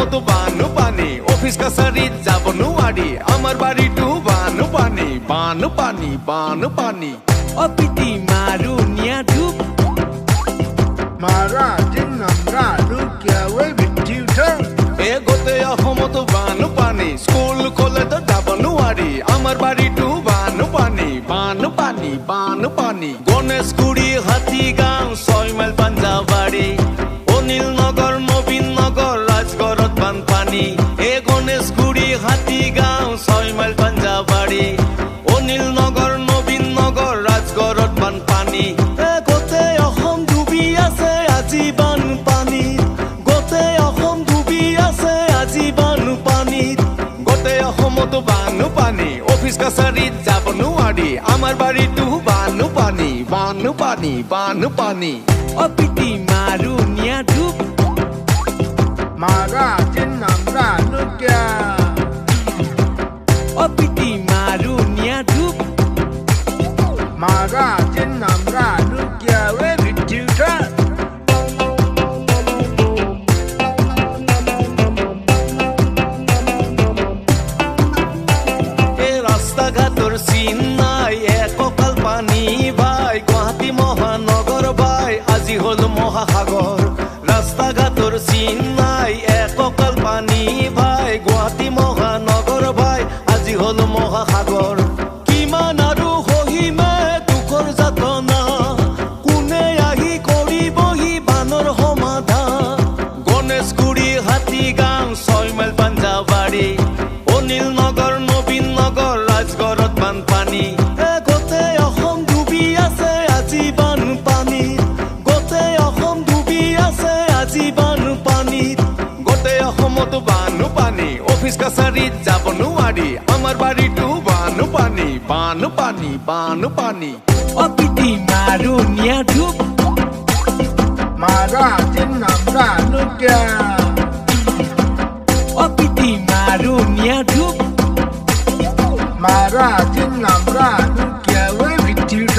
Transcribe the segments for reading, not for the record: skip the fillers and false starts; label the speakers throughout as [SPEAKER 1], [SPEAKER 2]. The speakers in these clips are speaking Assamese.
[SPEAKER 1] অসমতো বানপানী অফিস কাছাৰীত যাব নোৱাৰি আমাৰ বাৰীটো বানপানী বানপানী বানপানী
[SPEAKER 2] অপিতি মাৰু নিয়া ধূপ
[SPEAKER 3] মাৰা দিন নামৰা লুকিয়াৱে বিদ্যুৎ
[SPEAKER 1] এ গোটেই অসমতো বানপানী স্কুল কলেজত যাব নোৱাৰি আমাৰ বাৰীটো বানপানী বানপানী বানপানী গণেশগুৰি হাতীগাঁও 6 মাইল পাঞ্জাবাৰী অনিল নগৰ নবীন নগৰ ৰাজগড়ত বানপানী এ গণেশগুৰি হাতীগাঁও 6 মাইল পাঞ্জাবাৰী অনিল নগৰ নবীন নগৰ ৰাজগড়ত বানপানী এ গোটেই অসম ডুবি আছে আজি বানপানীত গোটেই অসম ডুবি আছে আজি বানপানীত গোটেই অসমতো বানপানী অফিস কাছাৰীত যাব নোৱাৰি আমাৰ বাৰীটো বানপানী বানপানী বানপানী
[SPEAKER 2] অপিতি মাৰু নিয়া ধূপ
[SPEAKER 3] মাৰা দিন নামৰা লুকিয়া
[SPEAKER 2] অপিতি মাৰু নিয়া ধূপ
[SPEAKER 3] মাৰা দিন নামৰা লুকিয়াৱে বিদ্যুৎ
[SPEAKER 1] ঘাটৰ চিন নাই এককাল পানী ভাই গুৱাহাটী মহানগৰ ভাই আজি হল মহাসাগৰ ৰাস্তা ঘাটৰ চিন নাই এককাল পানী ভাই গুৱাহাটী মহানগৰ ভাই আজি হল মহাসাগৰ কিমান আৰু সহিমে দুখৰ যাতনা কোনে আহি কৰিবহি বানৰ সমাধান গণেশগুৰি হাতীগাঁও 6 মাইল পাঞ্জাবাৰী অনিল নগৰ নবীন নগৰ ৰাজগড়ত বানপানী এ গোটেই অসম ডুবি আছে আজি বানপানীত গোটেই অসম ডুবি আছে আজি বানপানীত গোটেই অসমতো বানপানী অফিস কাছাৰীত যাব নোৱাৰি আমাৰ বাৰীটো বানপানী বানপানী বানপানী
[SPEAKER 2] অপিতি মাৰু নিয়া ধূপ
[SPEAKER 3] মাৰা দিন নামৰা লুকিয়া
[SPEAKER 2] অপিতি মাৰু নিয়া ধূপ
[SPEAKER 3] মাৰা দিন নামৰা লুকিয়াৱে বিদ্যুৎ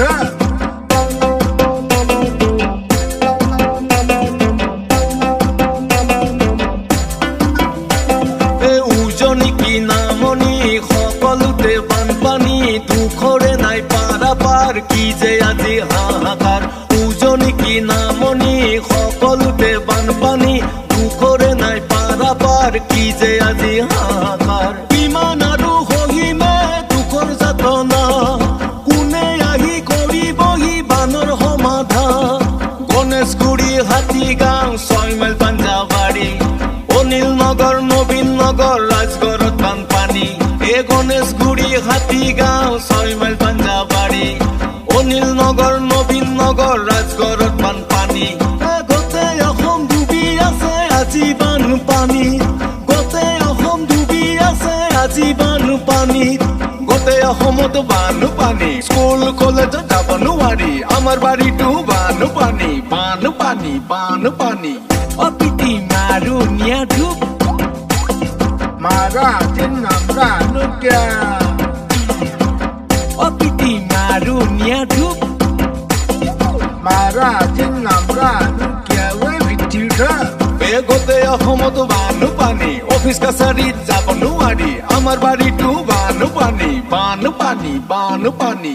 [SPEAKER 1] উজনি কি নামনি সকলোতে বানপানী দুখৰে নাই পাৰাপাৰ কি যে আজি হাহাকাৰ উজনি কি নামনি সকলোতে বানপানী দুখৰে নাই পাৰাপাৰ কি যে আজি হাহাকাৰ কিমান আৰু সহিমে দুখৰ যাতনা কোনে আহি কৰিবহি বানৰ সমাধান গণেশগুৰি হাতীগাঁও 6 মাইল পাঞ্জাবাৰী অনিল নগৰ নবীন নগৰ ৰাজগড়ত বানপানী এ গণেশগুৰি হাতীগাঁও 6 মাইল পাঞ্জাবাৰী অনিল নগৰ নবীন নগৰ ৰাজগড়ত বানপানী এ গোটেই অসম ডুবি আছে আজি বানপানীত গোটেই অসম ডুবি আছে আজি বানপানীত গোটেই অসমতো বানপানী স্কুল কলেজত যাব নোৱাৰি আমাৰ বাৰীটো বানপানী বানপানী বানপানী
[SPEAKER 2] অপিতি মাৰু নিয়া ধূপ
[SPEAKER 3] মাৰা দিন নামৰা লুকিয়া
[SPEAKER 2] অপিতি মাৰু নিয়া ধূপ
[SPEAKER 3] মাৰা দিন নামৰা লুকিয়াৱে বিদ্যুৎ
[SPEAKER 1] এ গোটেই অসমতো বানপানী অফিস কাছাৰীত যাব নোৱাৰি আমাৰ বাৰীটো বানপানী বানপানী বানপানী